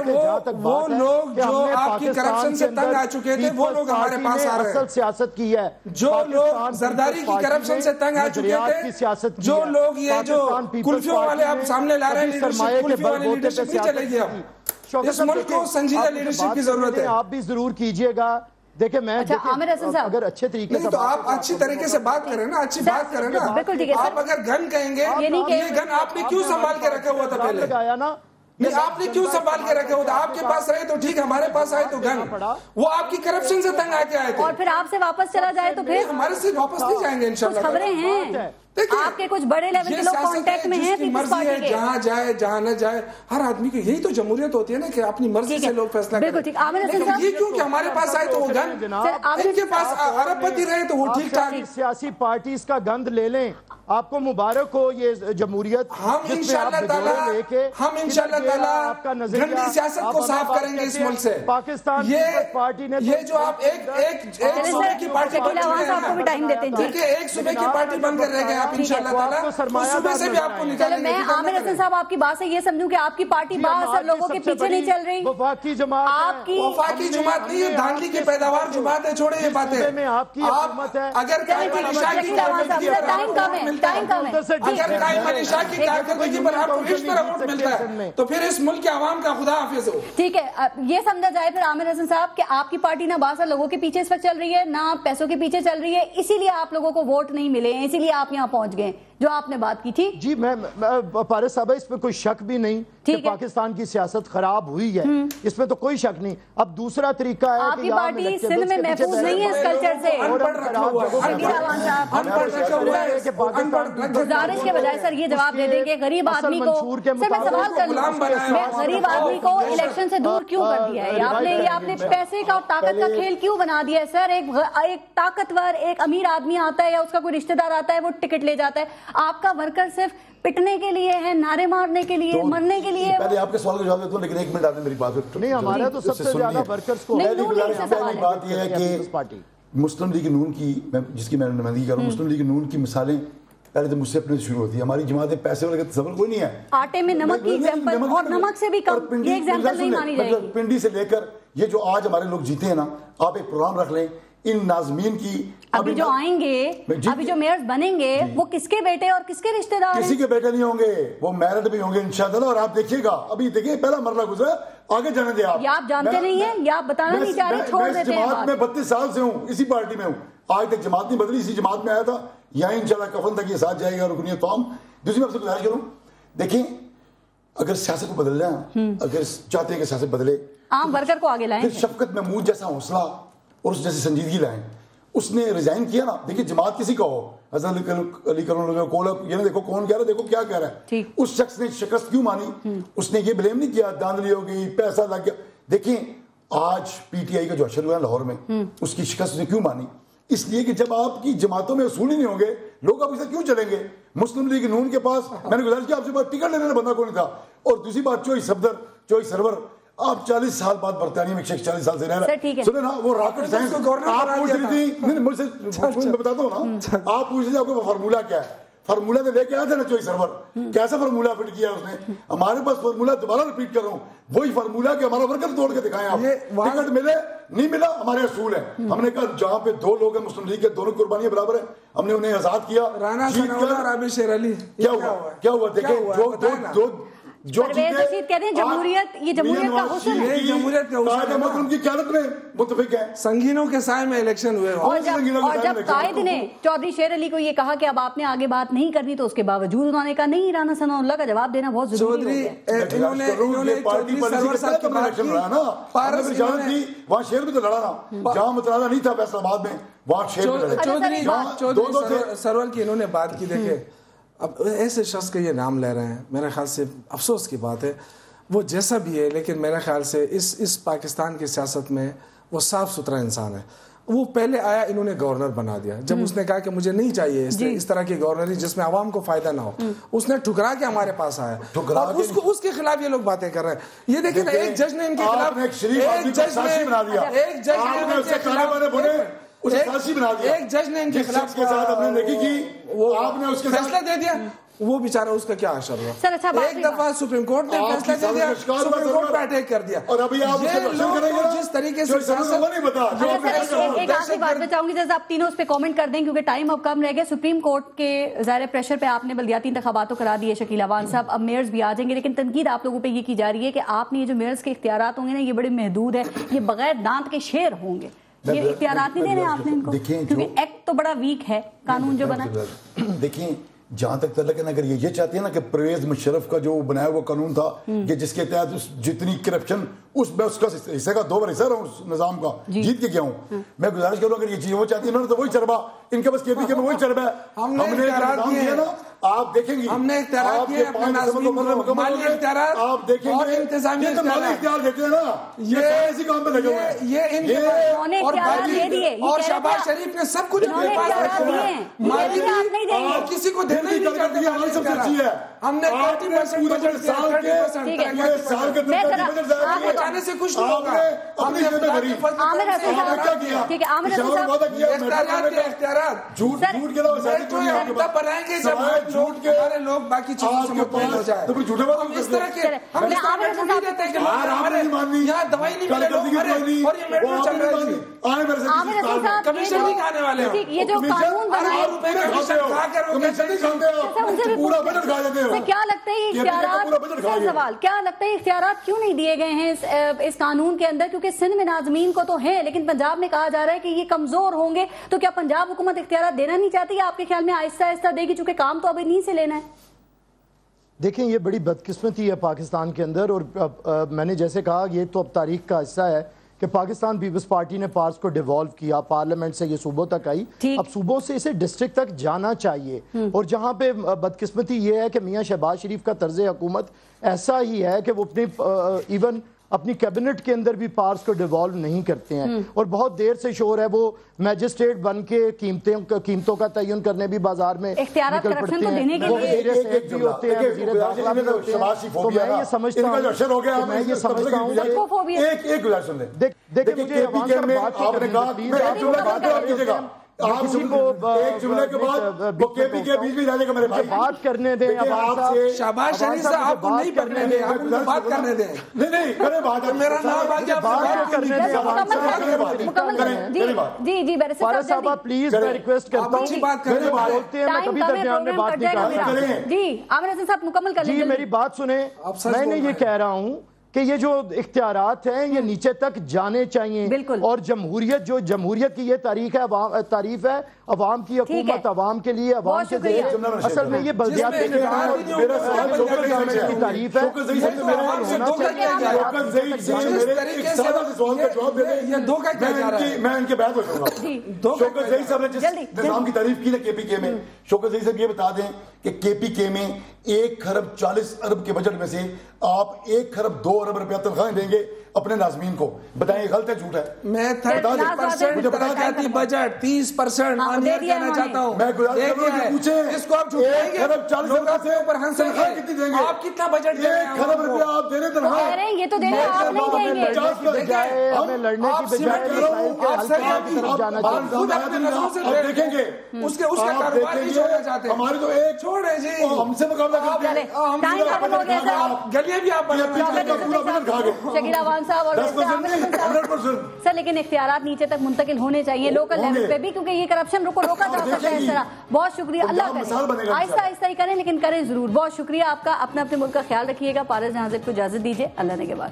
Speaker 3: وہ لوگ جو آپ کی کرپشن سے تنگ آ چکے تھے وہ لوگ ہمارے پاس آ رہے ہیں.
Speaker 4: اصل سیاست کی ہے
Speaker 3: جو لوگ زرداری کی کرپشن سے تنگ آ چکے تھے, جو لوگ یہ جو کلفیوں والے آپ سامنے لا رہے ہیں, کلفیوں والی لیڈرشپ نہیں چلے گی. اب اس ملک کو سنجیدہ لیڈرشپ کی ضرورت ہے.
Speaker 4: آپ بھی ضرور کیجئے گا. دیکھیں میں اگر اچھے طریقے سے,
Speaker 3: تو آپ اچھی طریقے سے بات کریں نا, اچھی بات کریں نا. آپ اگر گن کہیں گے, یہ گن آپ نے کیوں سنبھال کے رکھا ہوا تھا پہلے؟ نہیں آپ نے کیوں سنبھال کے رکھے ہوا تھا؟ آپ کے پاس رہے تو ٹھیک, ہمارے پاس آئے تو گن, وہ آپ کی کرپشن سے تنگ آ کے آئے تھے.
Speaker 2: اور پھر آپ سے واپس چلا جائے تو پھر
Speaker 3: ہمارے سے واپس نہیں جائیں گے انشاءاللہ.
Speaker 2: کچھ خبریں ہیں آپ کے, کچھ بڑے لیول کے لوگ کانٹیکٹ میں ہیں پیپلز پارٹی کے.
Speaker 3: جہاں جائے جہاں نہ جائے, ہر آدمی کی یہی تو جمہوریت ہوتی ہے نا کہ اپنی مرضی سے لوگ فیصلہ کریں.
Speaker 2: بالکل ٹھیک. عامر حسن صاحب
Speaker 3: یہ کیوں کہ ہمارے پاس آئے تو وہ گن, ان کے پاس ارب پتی رہے تو وہ ٹھیک ٹھاک.
Speaker 4: سیاسی پارٹیز کا گند لے لیں, آپ کو مبارک ہو یہ جمہوریت.
Speaker 3: ہم انشاءاللہ تعالیٰ گندی سیاست کو صاف کریں گے اس ملک سے.
Speaker 4: پاکستان پارٹی نے
Speaker 3: یہ جو آپ ایک صوبے کی پارٹی بن چکے ہیں دیکھیں ایک صوبے کی پارٹی بن کر رہ گئے آپ انشاءاللہ تعالیٰ اس صوبے سے بھی آپ کو نکالیں گے.
Speaker 2: میں عامر حسن صاحب آپ کی بات سے یہ سمجھوں کہ آپ کی پارٹی باہر لوگوں کے پیچھے نہیں چل رہی.
Speaker 4: وفاقی جماعت
Speaker 2: آپ کی
Speaker 3: وفاقی جماعت نہیں ہے دھاندلی کی پیداوار جماعت ہے. چھوڑے یہ باتیں
Speaker 4: آپ کی حکومت ہے.
Speaker 3: اگر قائم علی شاہ کی کارکردگی پر آپ کو اس طرح ووٹ ملتا ہے تو پھر اس ملک کے عوام کا خدا حافظ ہو.
Speaker 2: ٹھیک ہے یہ سمجھا جائے پھر عامر حسن صاحب کہ آپ کی پارٹی نہ باہر لوگوں کے پیچھے اس وقت چل رہی ہے نہ پیسوں کے پیچھے چل رہی ہے, اسی لیے آپ لوگوں کو ووٹ نہیں ملے ہیں, اسی لیے آپ یہاں پہنچ گئے جو آپ نے بات کی تھی.
Speaker 4: جی میں پارس صاحب اس پہ کوئی شک بھی نہیں کہ پاکستان کی سیاست خراب ہوئی ہے, اس میں تو کوئی شک نہیں. اب دوسرا طریقہ ہے
Speaker 2: آپ کی پارٹی سندھ میں محفوظ نہیں ہے اس کلچر سے. گزارش کے بجائے سر یہ جواب دے دیں کہ غریب آدمی کو, سر میں سوال کر لوں, غریب آدمی کو الیکشن سے دور کیوں کر دیا ہے آپ نے پیسے کا اور طاقت کا کھیل کیوں بنا دیا ہے سر. ایک طاقتور ایک امیر آدمی آتا ہے یا اس کا کوئی رشتہ دار آتا ہے وہ ٹکٹ لے جاتا ہے, آپ کا ورکر صرف پٹنے کے لیے ہے, نارے مارنے کے لیے, مرنے کے لیے.
Speaker 1: پہلے آپ کے سوال کا جواب دیتا ہوں لیکن ایک منٹ آپ نے میری بات
Speaker 4: نہیں, ہمارا تو سب سے زیادہ ورکرز کو
Speaker 1: پہلی بات یہ ہے کہ مسلم لیگ نون کی, جس کی میں نمائندگی کر رہا ہوں, مسلم لیگ نون کی مثالیں پہلے تو مجھ سے اپنے شروع ہوتی ہے. ہماری جماعتیں پیسے والے کا تصور کوئی نہیں ہے.
Speaker 2: آٹے میں نمک کی ایگزامپل اور نمک سے بھی کم, یہ ایگزامپل نہیں مانی جائے گی.
Speaker 1: پنڈی سے لے کر یہ جو آج ہمارے لوگ جیتے ہیں نا, آپ ایک پروگرام رکھ لیں ان ناظمین کی.
Speaker 2: ابھی جو آئیں گے, ابھی جو میئرز بنیں گے وہ کس کے بیٹے اور کس کے رشتہ دار ہیں؟
Speaker 1: کسی کے بیٹے نہیں ہوں گے, وہ میرٹ بھی ہوں گے انشاءاللہ. اور آپ دیکھیے گا, ابھی دیکھیں پہلا مرحلہ گزرا, آگے جانے دیں آپ.
Speaker 2: یا آپ جانتے نہیں ہیں یا آپ بتانا نہیں چاہ رہے, چھوڑ دیتے ہیں.
Speaker 1: جماعت میں 32 سال سے ہوں, اسی پارٹی میں ہوں, آج تک جماعت نہیں بدلی, اسی جماعت میں آیا تھا, یہاں انشاءاللہ کفن تک یہ ساتھ جائے گا رکنیت فارم. دوسری میں آپ سے گزارش کروں, دیکھیں اگر سیاست کو بدلنا ہے, اگر چاہتے ہیں کہ سیاست بدلے,
Speaker 2: عام ورکر کو آگے لائیں,
Speaker 1: پھر شفقت محمود جیسا حوصلہ اور اس جیسی سنجیدگی لائیں. اس نے ریزائن کیا نا, دیکھیں جماعت کسی کا ہو, حضرت علی کرم کول یہ نہ دیکھو کون کہہ رہا ہے, دیکھو کیا کہہ رہا ہے. اس شخص نے شکست کیوں مانی, اس نے یہ بلیم نہیں کیا دھاندلی ہو گئی, پیسہ لگ گیا. دیکھیں آج پی ٹی آئی کا جو حشر ہوا ہے لاہور میں, اس کی شکست نے کیوں مانی, اس لیے کہ جب آپ کی جماعتوں میں اصول ہی نہیں ہوں گے, لوگ آپ اسے کیوں چلیں گے. مسلم لیگ نون کے پاس میں نے گزارش کیا آپ سے بات, ٹکٹ لینے بندہ کوئی نہیں تھا. اور دوسری بات چوئی صفدر, چوئی سرور, آپ 40 سال بعد برطانیہ میں 40 سال سے رہ رہے ہیں, سنیں نا وہ راکٹ سائنس آپ پوچھ رہی تھی, مجھ سے میں بتاتا ہوں نا, آپ پوچھ رہی تھی آپ کو فارمولا کیا ہے, فارمولا تو لے کے آیا تھا نا چوئی سرور, کیسا فارمولا فٹ کیا اس نے. ہمارے پاس فارمولا دوبارہ ریپیٹ کر رہا ہوں, وہی فارمولا کہ ہمارا ورکر توڑ کے دکھائیں آپ. ٹکٹ ملے نہیں ملا ہمارے اصول ہیں, ہم نے کہا جہاں پہ 2 لوگ ہیں مسلم لیگ کے, دونوں قربانیاں برابر ہیں, ہم نے انہیں آزاد کیا.
Speaker 3: رانا ثناءاللہ اور عابد شیر علی
Speaker 1: کیا ہوا دیکھیں جو
Speaker 2: کہتے ہیں جمہوریت, یہ جمہوریت کا حسن ہے,
Speaker 3: جمہوریت کا حسن ہے,
Speaker 1: ان کی قیادت میں متفق ہیں.
Speaker 3: سنگینوں کے سائے میں الیکشن ہوئے.
Speaker 2: اور جب قائد نے چودھری شیر علی کو یہ کہا کہ اب آپ نے آگے بات نہیں کرنی, تو اس کے باوجود انہوں نے کہا نہیں, رانا ثناءاللہ کا جواب دینا بہت ضروری ہے.
Speaker 3: انہوں نے چودھری سرور صاحب کی بات کی,
Speaker 1: وہاں شیر بھی تو لڑا نا, جہاں متنازع نہیں تھا فیصلہ آباد میں, وہاں شیر بھی لڑا.
Speaker 3: چودھری سرور کی انہوں نے بات کی. دیکھیں اب ایسے شخص کا یہ نام لے رہے ہیں, میرے خیال سے افسوس کی بات ہے, وہ جیسا بھی ہے لیکن میرے خیال سے اس پاکستان کی سیاست میں وہ صاف ستھرا انسان ہے. وہ پہلے آیا, انہوں نے گورنر بنا دیا, جب اس نے کہا کہ مجھے نہیں چاہیے اس طرح کی گورنری جس میں عوام کو فائدہ نہ ہو, اس نے ٹھکرا کے ہمارے پاس آیا, اور اس کے خلاف یہ لوگ باتیں کر رہے ہیں. یہ دیکھیں ایک جج نے ان کے خلاف, ایک جج نے ان کے خلاف فیصلہ دے دیا, وہ بیچارہ اس کا کیا حشر ہوا. ایک دفعہ سپریم کورٹ نے فیصلہ دے دیا, سپریم کورٹ پہ اٹیک کر دیا. اور ابھی آپ جس طریقے سے
Speaker 2: ایک آخری بات میں چاہوں گی, جیسے آپ تینوں اس پہ کامنٹ کر دیں کیونکہ ٹائم اب کم رہ گیا. سپریم کورٹ کے ظاہر پریشر پہ آپ نے بلدیاتی انتخابات کو کرا دیے شکیل عوان صاحب, اب میئرز بھی آ جائیں گے, لیکن تنقید آپ لوگوں پہ یہ کی جا رہی ہے کہ آپ نے یہ جو میئرز کے اختیارات ہوں گے نا, یہ بڑے محدود ہے, یہ بغیر دانت کے شیر ہوں گے, یہ اختیارات نہیں دے رہے آپ نے ان کو, کیونکہ ایکٹ تو بڑا ویک ہے قانون جو بنا.
Speaker 1: دیکھیں جہاں تک تعلق ہے نا, اگر یہ چاہتے ہیں نا کہ پرویز مشرف کا جو بنایا ہوا قانون تھا کہ جس کے تحت جتنی کرپشن, اس میں اس کا حصہ کا 2 بار حصہ رہا ہوں اس نظام کا, جیت کے گیا ہوں. میں گزارش کروں اگر یہ چیز وہ چاہتی ہے, انہوں نے تو وہی چربا, ان کے بس کہتی کہ وہی چربا ہے, ہم نے اقرار دیا نا, آپ دیکھیں گے
Speaker 3: ہم نے اختیارات کیے اپنے ناظرین کو، مالی اختیارات
Speaker 1: آپ دیکھیں
Speaker 3: اور
Speaker 1: گے،
Speaker 3: انتظامی
Speaker 1: یہ تو مالی اختیار دیتے ہیں نا، یہ اسی کام پہ لگے ہوئے ہیں،
Speaker 3: یہ اور باقی اور شہباز شریف نے سب کچھ اپنے پاس رکھا ہے، مالی اور کسی کو دینا ہی نہیں چاہتے،
Speaker 1: ہماری سب سے اچھی ہے،
Speaker 3: ہم نے 30% بجٹ دیا، 30% بچانے سے کچھ نہیں ہوگا، ہم نے اختیارات جھوٹ کے تب بنائیں گے جب جھوٹ کے ہمارے لوگ باقی چیزوں سے مطمئن ہو جائے، ہم اس طرح کے ہم اس طرح بیٹھنے نہیں دیتے کہ یہاں دوائی نہیں ملے لوگ مرے اور یہ میٹرو چل رہی تھی، کمیشن نہیں کھانے والے ہیں،
Speaker 2: یہ جو قانون بنائے
Speaker 3: کمیشن کھا کر
Speaker 1: پورا بجٹ کھا دیتے ہو،
Speaker 2: کیا لگتا ہے اختیارات، سوال کیا لگتا ہے اختیارات کیوں نہیں دیے گئے ہیں اس قانون کے اندر؟ کیونکہ سندھ میں ناظمین کو تو ہیں لیکن پنجاب میں کہا جا رہا ہے کہ یہ کمزور ہوں گے، تو کیا پنجاب حکومت اختیارات دینا نہیں چاہتی؟ آپ کے خیال میں آہستہ آہستہ دے گی چونکہ کام تو ابھی نہیں سے لینا ہے؟
Speaker 4: دیکھیں یہ بڑی بدقسمتی ہے پاکستان کے اندر، اور میں نے جیسے کہا یہ تو اب تاریخ کا حصہ ہے کہ پاکستان پیپلز پارٹی نے پارس کو ڈیوالو کیا، پارلیمنٹ سے یہ صوبوں تک آئی، اب صوبوں سے اسے ڈسٹرکٹ تک جانا چاہیے، اور جہاں پہ بدقسمتی یہ ہے کہ میاں شہباز شریف کا طرز حکومت ایسا ہی ہے کہ وہ ایون اپنی کیبنٹ کے اندر بھی پارس کو ڈیوالو نہیں کرتے ہیں، اور بہت دیر سے شور ہے وہ میجسٹریٹ بن کے قیمتوں کا تعین کرنے بھی بازار میں
Speaker 2: اختیارات کرپشن کو دینے کے
Speaker 4: لیے بھی ہوتے ہیں، وزیر داخلہ بھی ہوتے ہیں، تو میں یہ سمجھتا ہوں
Speaker 1: ایک گزارش سن لیں،
Speaker 4: دیکھیں مجھے عوام کا بات
Speaker 1: ایک جملے کے بعد وہ کے پی کے بیچ میں جانے کا میرے بھائی
Speaker 4: بات کرنے دیں،
Speaker 3: شہباز شریف صاحب آپ کو نہیں کرنے دیں، آپ کو بات کرنے دیں،
Speaker 1: نہیں کریں بات،
Speaker 3: میرا نام آگے
Speaker 4: بات کرنے
Speaker 2: جی
Speaker 4: فارس صاحبہ پلیز میں ریکویسٹ کرتا ہوں، بولتے ہیں میں کبھی درمیان میں بات نہیں کرتا،
Speaker 2: جی عامر حسین صاحب مکمل کر لیں،
Speaker 4: جی میری بات سنیں، میں نے یہ کہہ رہا ہوں کہ یہ جو اختیارات ہیں یہ نیچے تک جانے چاہیے، اور جمہوریت جو جمہوریت کی یہ تعریف ہے عوام کی حکومت، عوام کے لیے، عوام کے ذریعے، اصل میں یہ بلدیاتی نظام کی تعریف ہے،
Speaker 1: میں ان کے بیعت کروں گا۔ شوکت ظہیر صاحب نے جس نظام کی تعریف کی نا کے پی کے میں، شوکت ظہیر صاحب یہ بتا دیں کہ کے پی کے میں 1,40,00,000,000 کے بجٹ میں سے آپ 1,02,00,000,000 روپیہ تنخواہیں دیں گے اپنے ناظمین کو، بتائیں غلط ہے جھوٹ ہے؟
Speaker 3: میں 30% ترقیاتی بجٹ 30% آنیار کہنا چاہتا ہوں،
Speaker 1: میں گزارش کروں کہ پوچھیں
Speaker 3: اس کو آپ جھوٹائیں گے،
Speaker 1: 1,40,000,000 سے اوپر ہنسیں کتنی دیں گے؟
Speaker 3: آپ کتنا بجٹ دیں گے؟
Speaker 1: 1,000,000 روپیہ آپ دے رہے تنخواہ،
Speaker 2: کہہ رہے ہیں یہ تو دینے آپ نہیں دیں گے،
Speaker 4: ہمیں لڑنے کی بجائے مسائل کے حل کی طرف جانا چاہیے،
Speaker 1: آپ دیکھیں گے
Speaker 3: اس کا کاروبار نہیں چھوڑنا چاہتے،
Speaker 1: ہماری تو ایک
Speaker 3: چھوڑے جی،
Speaker 1: ہم سے مقابلہ کرتے ہیں،
Speaker 3: گلیے بھی آپ
Speaker 2: شکیل عوان صاحب اور سر، لیکن اختیارات نیچے تک منتقل ہونے چاہیے لوکل لیول پہ بھی، کیونکہ یہ کرپشن روکا جا سکتا ہے اس طرح۔ بہت شکریہ، اللہ کرے آہستہ آہستہ ہی کریں لیکن کریں ضرور۔ بہت شکریہ آپ کا، اپنے ملک کا خیال رکھیے گا۔ پارس جہاں سے کو اجازت دیجیے، اللہ نے کے بعد۔